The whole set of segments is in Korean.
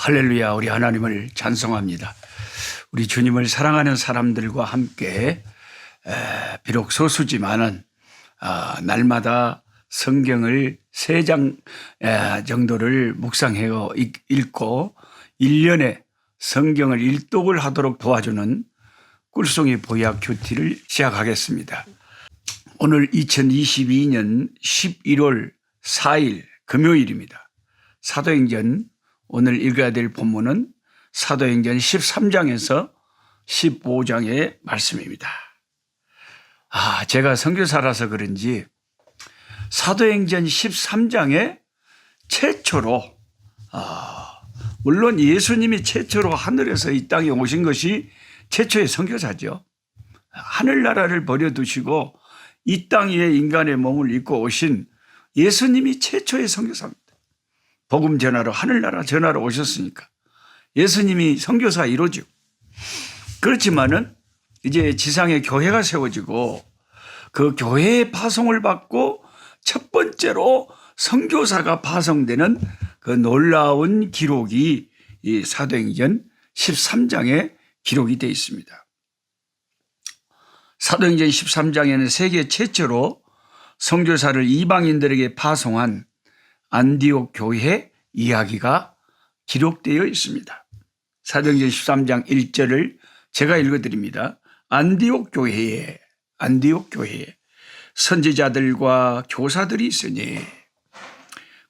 할렐루야, 우리 하나님을 찬송합니다. 우리 주님을 사랑하는 사람들과 함께 비록 소수지만은 날마다 성경을 3장 정도를 묵상해 읽고 1년에 성경을 일독을 하도록 도와주는 꿀송이 보약 큐티를 시작하겠습니다. 오늘 2022년 11월 4일 금요일입니다. 사도행전 오늘 읽어야 될 본문은 사도행전 13장에서 15장의 말씀입니다. 제가 선교사라서 그런지 사도행전 13장에 최초로 물론 예수님이 최초로 하늘에서 이 땅에 오신 것이 최초의 선교사죠. 하늘나라를 버려두시고 이 땅 위에 인간의 몸을 입고 오신 예수님이 최초의 선교사입니다. 복음 전하러 하늘나라 전하러 오셨으니까 예수님이 선교사 1호죠. 그렇지만은 이제 지상에 교회가 세워지고 그 교회의 파송을 받고 첫 번째로 선교사가 파송되는 그 놀라운 기록이 이 사도행전 13장에 기록이 되어 있습니다. 사도행전 13장에는 세계 최초로 선교사를 이방인들에게 파송한 안디옥 교회 이야기가 기록되어 있습니다. 사도행전 13장 1절을 제가 읽어드립니다. 안디옥 교회에 선지자들과 교사들이 있으니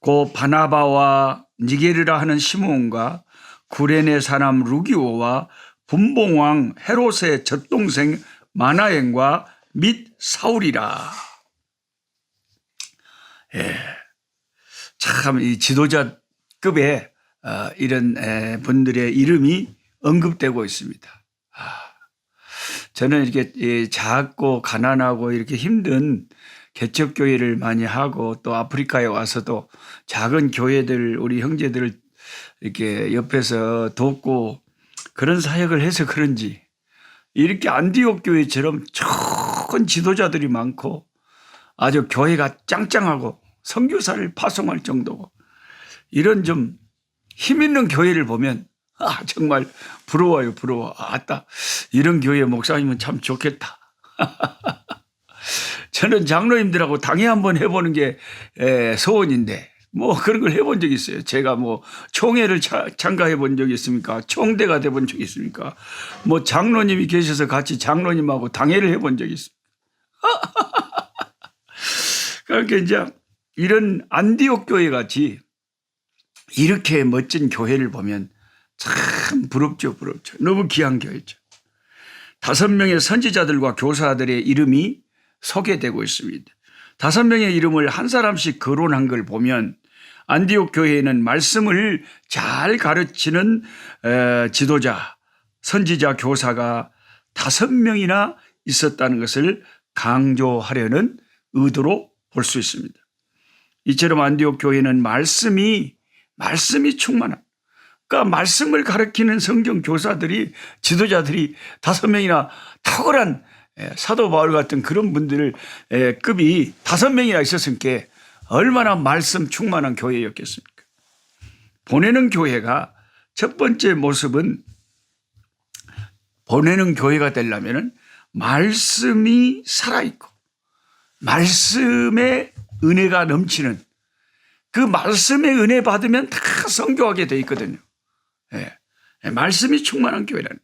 고 바나바와 니게르라 하는 시몬과 구레네 사람 루기오와 분봉왕 헤롯의 젖동생 마나엔과 및 사울이라. 참 이 지도자급의 이런 분들의 이름이 언급되고 있습니다. 저는 이렇게 작고 가난하고 이렇게 힘든 개척교회를 많이 하고 또 아프리카에 와서도 작은 교회들 우리 형제들을 이렇게 옆에서 돕고 그런 사역을 해서 그런지 이렇게 안디옥 교회처럼 좋은 지도자들이 많고 아주 교회가 짱짱하고 선교사를 파송할 정도고 이런 좀 힘 있는 교회를 보면 정말 부러워요. 부러워. 이런 교회 목사님은 참 좋겠다. 저는 장로님들하고 당회 한번 해보는 게 소원인데 뭐 그런 걸 해본 적이 있어요. 제가 뭐 총회를 참가해 본 적이 있습니까? 총대가 돼 본 적이 있습니까? 뭐 장로님이 계셔서 같이 장로님하고 당회를 해본 적이 있습니다. 그러니까 이제 이런 안디옥 교회 같이 이렇게 멋진 교회를 보면 참 부럽죠. 너무 귀한 교회죠. 5명의 선지자들과 교사들의 이름이 소개되고 있습니다. 5명의 이름을 한 사람씩 거론한 걸 보면 안디옥 교회에는 말씀을 잘 가르치는 지도자, 선지자, 교사가 5명이나 있었다는 것을 강조하려는 의도로 볼 수 있습니다. 이처럼 안디옥 교회는 말씀이 충만한, 그러니까 말씀을 가르치는 성경 교사들이 지도자들이 5명이나 탁월한 사도 바울 같은 그런 분들 급이 5명이나 있었으니까 얼마나 말씀 충만한 교회였겠습니까? 보내는 교회가 첫 번째 모습은 보내는 교회가 되려면 말씀이 살아있고 말씀의 은혜가 넘치는 그 말씀의 은혜 받으면 다 선교하게 돼 있거든요. 말씀이 충만한 교회라는.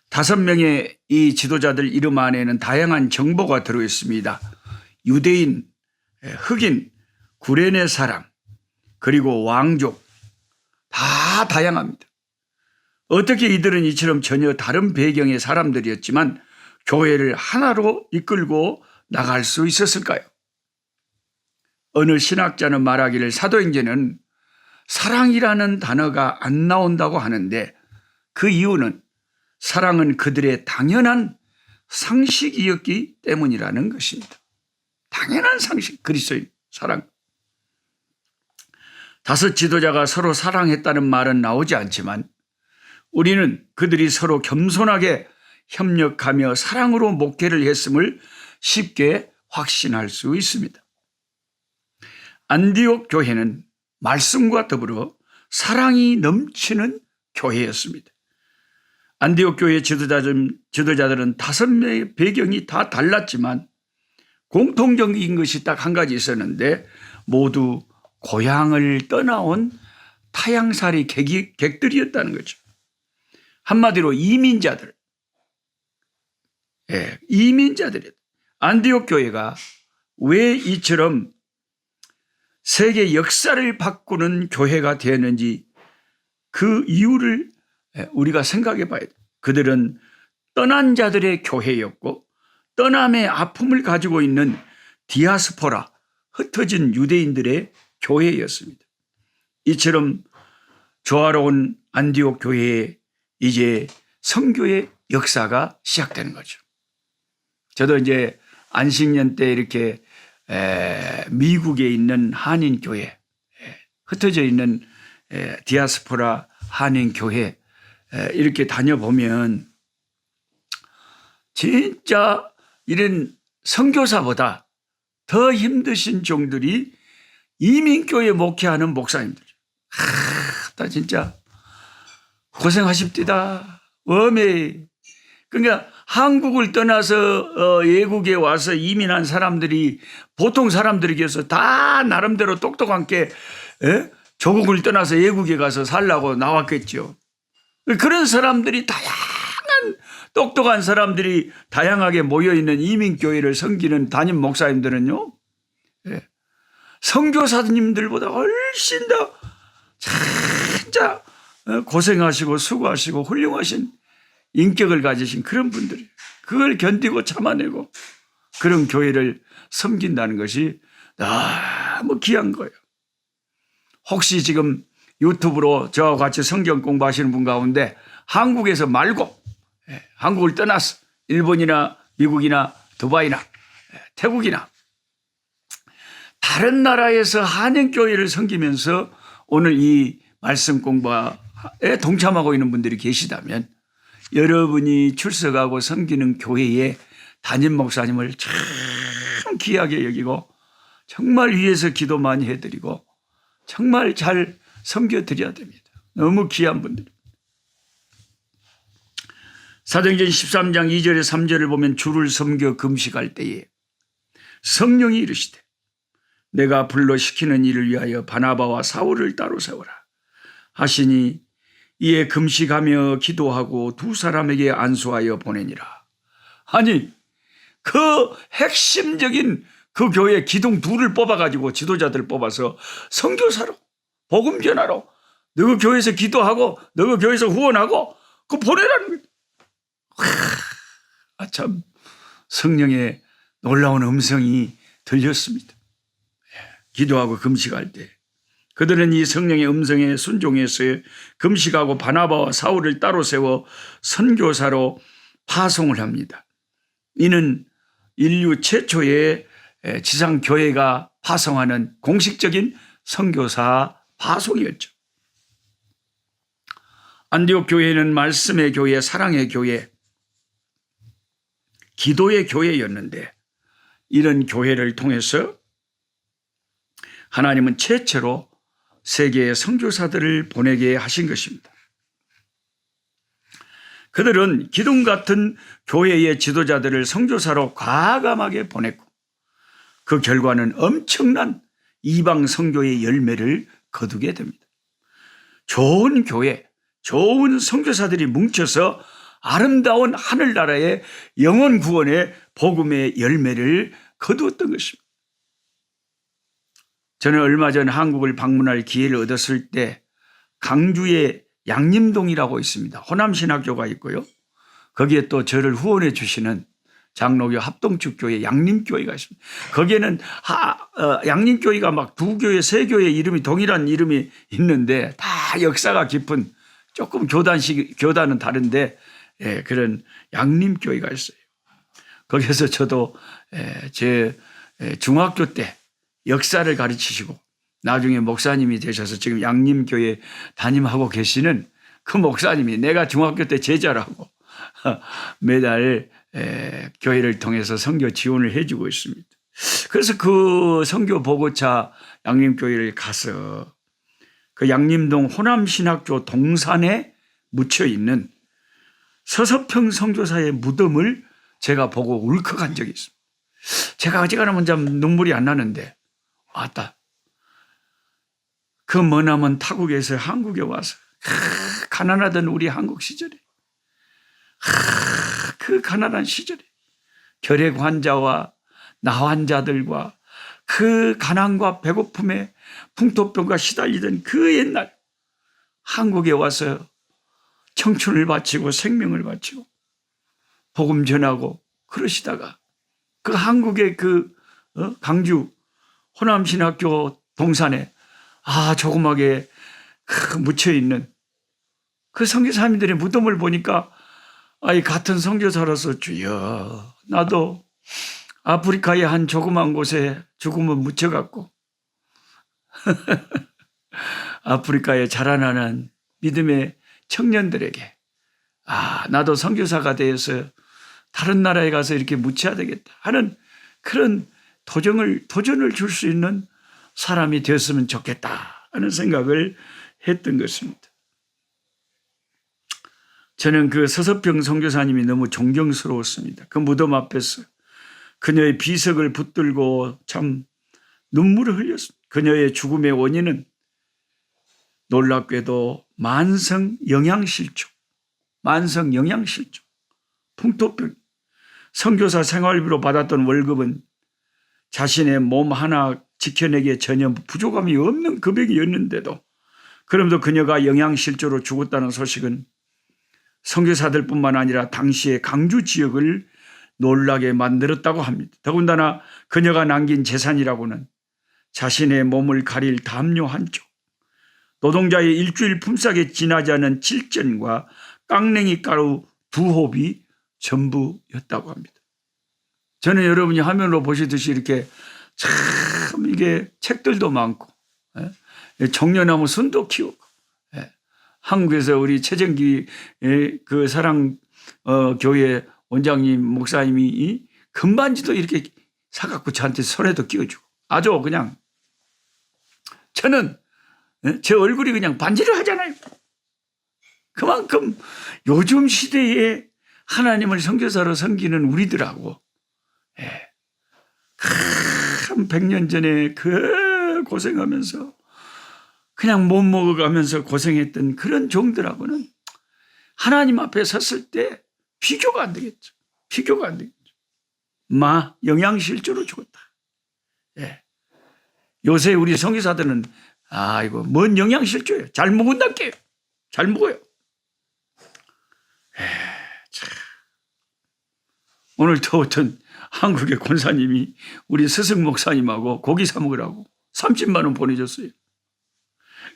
5명의 이 지도자들 이름 안에는 다양한 정보가 들어있습니다. 유대인, 흑인, 구레네 사람, 그리고 왕족 다 다양합니다. 어떻게 이들은 이처럼 전혀 다른 배경의 사람들이었지만 교회를 하나로 이끌고 나갈 수 있었을까요? 어느 신학자는 말하기를 사도행전은 사랑이라는 단어가 안 나온다고 하는데 그 이유는 사랑은 그들의 당연한 상식이었기 때문이라는 것입니다. 당연한 상식, 그리스도인 사랑. 5 지도자가 서로 사랑했다는 말은 나오지 않지만 우리는 그들이 서로 겸손하게 협력하며 사랑으로 목회를 했음을 쉽게 확신할 수 있습니다. 안디옥 교회는 말씀과 더불어 사랑이 넘치는 교회였습니다. 안디옥 교회 지도자들은 5명의 배경이 다 달랐지만 공통적인 것이 딱 한 가지 있었는데 모두 고향을 떠나온 타향살이 객들이었다는 거죠. 한마디로 이민자들. 이민자들이었다. 안디옥 교회가 왜 이처럼 세계 역사를 바꾸는 교회가 되었는지 그 이유를 우리가 생각해 봐야 돼요. 그들은 떠난 자들의 교회였고 떠남의 아픔을 가지고 있는 디아스포라, 흩어진 유대인들의 교회였습니다. 이처럼 조화로운 안디옥 교회에 이제 선교의 역사가 시작되는 거죠. 저도 이제 안식년 때 이렇게 미국에 있는 한인교회, 흩어져 있는 디아스포라 한인교회 이렇게 다녀보면 진짜 이런 선교사보다 더 힘드신 종들이 이민교회 목회하는 목사님들. 나 진짜 고생하십디다. 그러니까 한국을 떠나서 외국에 와서 이민한 사람들이 보통 사람들에 비해서 다 나름대로 똑똑한 게 조국을 떠나서 외국에 가서 살라고 나왔겠죠. 그런 사람들이 다양한 똑똑한 사람들이 다양하게 모여있는 이민교회를 섬기는 담임 목사님들은요. 선교사님들보다 훨씬 더 진짜 고생하시고 수고하시고 훌륭하신 인격을 가지신 그런 분들이 그걸 견디고 참아내고 그런 교회를 섬긴다는 것이 너무 귀한 거예요. 혹시 지금 유튜브로 저와 같이 성경 공부하시는 분 가운데 한국에서 말고 한국을 떠나서 일본이나 미국이나 두바이나 태국이나 다른 나라에서 한인교회를 섬기면서 오늘 이 말씀 공부에 동참하고 있는 분들이 계시다면 여러분이 출석하고 섬기는 교회의 담임 목사님을 참 귀하게 여기고 정말 위해서 기도 많이 해드리고 정말 잘 섬겨드려야 됩니다. 너무 귀한 분들. 사도행전 13장 2절에 3절을 보면 주를 섬겨 금식할 때에 성령이 이르시되 내가 불러 시키는 일을 위하여 바나바와 사울을 따로 세워라 하시니 이에 금식하며 기도하고 2사람에게 안수하여 보내니라. 아니 그 핵심적인 그 교회 기둥 2를 뽑아가지고 지도자들 뽑아서 선교사로 복음 전하러 너그 교회에서 기도하고 너그 교회에서 후원하고 그 보내라는 거예요. 참 성령의 놀라운 음성이 들렸습니다. 기도하고 금식할 때 그들은 이 성령의 음성에 순종해서 금식하고 바나바와 사울을 따로 세워 선교사로 파송을 합니다. 이는 인류 최초의 지상교회가 파송하는 공식적인 선교사 파송이었죠. 안디옥 교회는 말씀의 교회, 사랑의 교회, 기도의 교회였는데 이런 교회를 통해서 하나님은 최초로 세계의 선교사들을 보내게 하신 것입니다. 그들은 기둥 같은 교회의 지도자들을 선교사로 과감하게 보냈고 그 결과는 엄청난 이방 선교의 열매를 거두게 됩니다. 좋은 교회, 좋은 선교사들이 뭉쳐서 아름다운 하늘나라의 영혼 구원의 복음의 열매를 거두었던 것입니다. 저는 얼마 전 한국을 방문할 기회를 얻었을 때 강주에 양림동이라고 있습니다. 호남신학교가 있고요. 거기에 또 저를 후원해 주시는 장로교 합동축교회 양림교회가 있습니다. 거기에는 양림교회가 막 2교회, 3교회 이름이 동일한 이름이 있는데 다 역사가 깊은 조금 교단은 다른데 그런 양림교회가 있어요. 거기서 저도 제 중학교 때 역사를 가르치시고 나중에 목사님이 되셔서 지금 양림교회 담임하고 계시는 그 목사님이 내가 중학교 때 제자라고 매달 교회를 통해서 선교 지원을 해주고 있습니다. 그래서 그 선교 보고차 양림교회를 가서 그 양림동 호남신학교 동산에 묻혀 있는 서서평 선교사의 무덤을 제가 보고 울컥한 적이 있습니다. 제가 어지간하면 좀 눈물이 안 나는데, 왔다. 그 머나먼 타국에서 한국에 와서 가난하던 우리 한국 시절에, 그 가난한 시절에 결핵 환자와 나환자들과 그 가난과 배고픔에 풍토병과 시달리던 그 옛날 한국에 와서 청춘을 바치고 생명을 바치고 복음 전하고 그러시다가 그 한국의 그 강주 호남신학교 동산에 조그맣게 묻혀있는 그 선교사님들의 무덤을 보니까 같은 선교사로서 주여, 나도 아프리카의 한 조그만 곳에 죽음을 묻혀갖고 아프리카에 자라나는 믿음의 청년들에게 나도 선교사가 되어서 다른 나라에 가서 이렇게 묻혀야 되겠다 하는 그런 도전을 줄 수 있는 사람이 되었으면 좋겠다 하는 생각을 했던 것입니다. 저는 그 서서평 선교사님이 너무 존경스러웠습니다. 그 무덤 앞에서 그녀의 비석을 붙들고 참 눈물을 흘렸습니다. 그녀의 죽음의 원인은 놀랍게도 만성 영양실조, 풍토병. 선교사 생활비로 받았던 월급은 자신의 몸 하나 지켜내기에 전혀 부족함이 없는 금액이었는데도, 그럼에도 그녀가 영양실조로 죽었다는 소식은 선교사들뿐만 아니라 당시의 강주 지역을 놀라게 만들었다고 합니다. 더군다나 그녀가 남긴 재산이라고는 자신의 몸을 가릴 담요 한 쪽, 노동자의 일주일 품삯에 지나지 않은 칠전과 깡냉이 가루 2홉이 전부였다고 합니다. 저는 여러분이 화면으로 보시듯이 이렇게 참 이게 책들도 많고, 종려나무 순도 키우고, 한국에서 우리 최정기 그 사랑 교회 원장님 목사님이 금반지도 이렇게 사갖고 저한테 손에도 끼워주고, 아주 그냥 저는 제 얼굴이 그냥 반지를 하잖아요. 그만큼 요즘 시대에 하나님을 선교사로 섬기는 우리들하고 한 100년 전에 그 고생하면서 그냥 못 먹어가면서 고생했던 그런 종들하고는 하나님 앞에 섰을 때 비교가 안 되겠죠. 영양실조로 죽었다. 요새 우리 선교사들은 이거 뭔 영양실조예요. 잘 먹은다게요. 잘 먹어요. 오늘 또 어떤 한국의 권사님이 우리 스승 목사님하고 고기 사 먹으라고 30만 원 보내줬어요.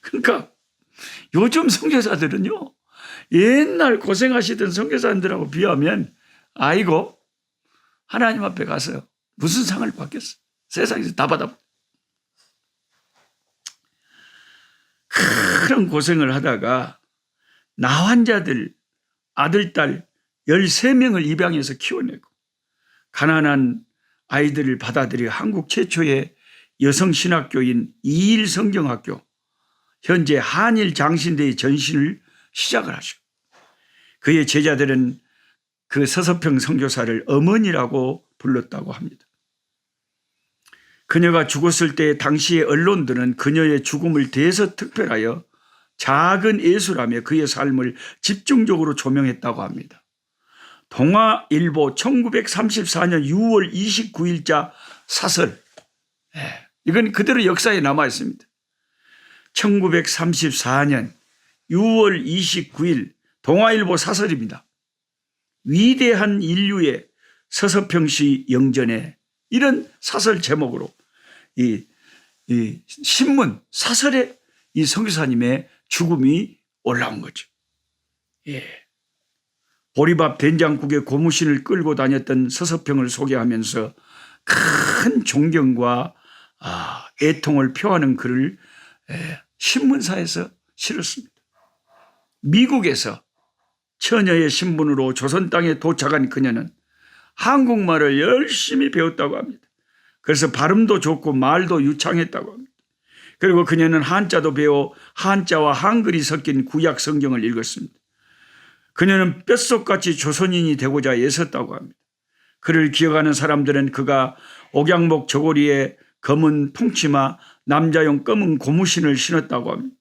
그러니까 요즘 선교사들은요, 옛날 고생하시던 선교사님들하고 비하면 하나님 앞에 가서 무슨 상을 받겠어. 세상에서 다 받아. 그런 고생을 하다가 나환자들 아들, 딸 13명을 입양해서 키워내고 가난한 아이들을 받아들여 한국 최초의 여성신학교인 이일성경학교, 현재 한일 장신대의 전신을 시작을 하시고, 그의 제자들은 그 서서평 선교사를 어머니라고 불렀다고 합니다. 그녀가 죽었을 때 당시의 언론들은 그녀의 죽음을 대서특별하여 작은 예수라며 그의 삶을 집중적으로 조명했다고 합니다. 동아일보 1934년 6월 29일자 사설, 이건 그대로 역사에 남아 있습니다. 1934년 6월 29일 동아일보 사설입니다. 위대한 인류의 서서평시 영전에, 이런 사설 제목으로 이 신문 사설에 이 선교사님의 죽음이 올라온 거죠. 보리밥 된장국에 고무신을 끌고 다녔던 서서평을 소개하면서 큰 존경과 애통을 표하는 글을 신문사에서 실었습니다. 미국에서 처녀의 신분으로 조선 땅에 도착한 그녀는 한국말을 열심히 배웠다고 합니다. 그래서 발음도 좋고 말도 유창했다고 합니다. 그리고 그녀는 한자도 배워 한자와 한글이 섞인 구약 성경을 읽었습니다. 그녀는 뼛속같이 조선인이 되고자 애썼다고 합니다. 그를 기억하는 사람들은 그가 옥양목 저고리에 검은 통치마, 남자용 검은 고무신을 신었다고 합니다.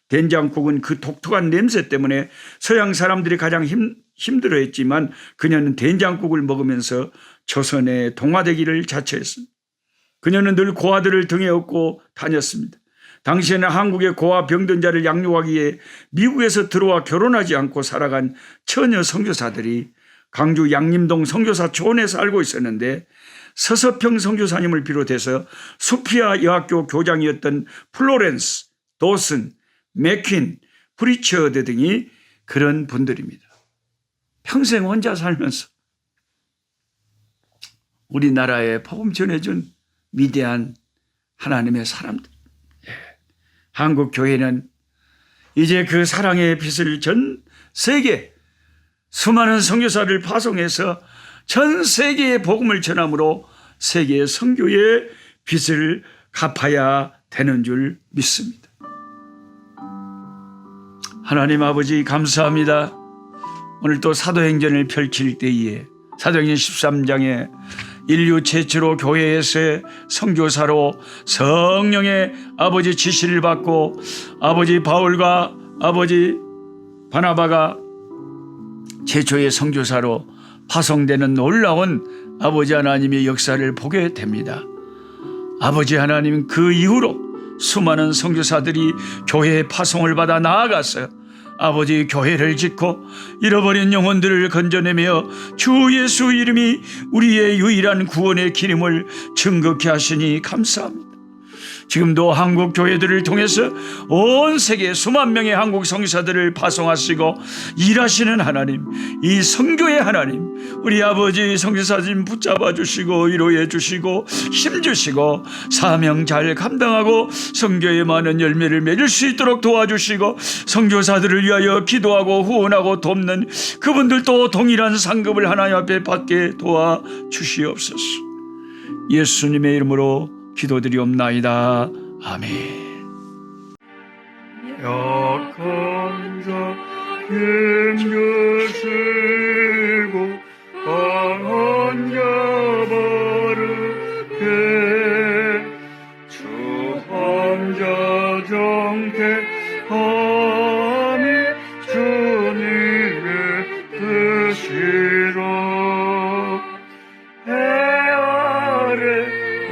된장국은 그 독특한 냄새 때문에 서양 사람들이 가장 힘들어했지만 그녀는 된장국을 먹으면서 조선에 동화되기를 자처했습니다. 그녀는 늘 고아들을 등에 업고 다녔습니다. 당시에는 한국의 고아 병든 자를 양육하기 위해 미국에서 들어와 결혼하지 않고 살아간 처녀 선교사들이 강주 양림동 선교사 초원에 살고 있었는데 서서평 선교사님을 비롯해서 소피아 여학교 교장이었던 플로렌스, 도슨, 맥퀸, 프리처드 등이 그런 분들입니다. 평생 혼자 살면서 우리나라에 복음 전해준 위대한 하나님의 사람들. 한국 교회는 이제 그 사랑의 빛을 전 세계 수많은 선교사를 파송해서 전 세계에 복음을 전함으로 세계의 선교의 빛을 갚아야 되는 줄 믿습니다. 하나님 아버지 감사합니다. 오늘 또 사도행전을 펼칠 때에 사도행전 13장에 인류 최초로 교회에서의 선교사로 성령의 아버지 지시를 받고 아버지 바울과 아버지 바나바가 최초의 선교사로 파송되는 놀라운 아버지 하나님의 역사를 보게 됩니다. 아버지 하나님 그 이후로 수많은 선교사들이 교회의 파송을 받아 나아가서 아버지 교회를 짓고 잃어버린 영혼들을 건져내며 주 예수 이름이 우리의 유일한 구원의 기름을 증거케 하시니 감사합니다. 지금도 한국 교회들을 통해서 온 세계 수만 명의 한국 선교사들을 파송하시고 일하시는 하나님, 이 선교의 하나님, 우리 아버지 선교사님 붙잡아 주시고 위로해 주시고 힘 주시고 사명 잘 감당하고 선교의 많은 열매를 맺을 수 있도록 도와주시고 선교사들을 위하여 기도하고 후원하고 돕는 그분들도 동일한 상급을 하나님 앞에 받게 도와주시옵소서. 예수님의 이름으로 기도드리옵나이다. 아멘. 약한 자 힘주시고 강한 자 바르게 추한 자 정퇴함이 주님의 뜻이라. 해 아래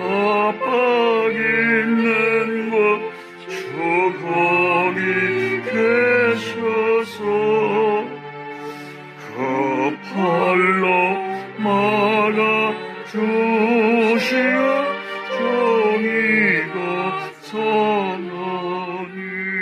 압박 있는 곳 주 거기 계셔서 그 팔로 막아 주시오.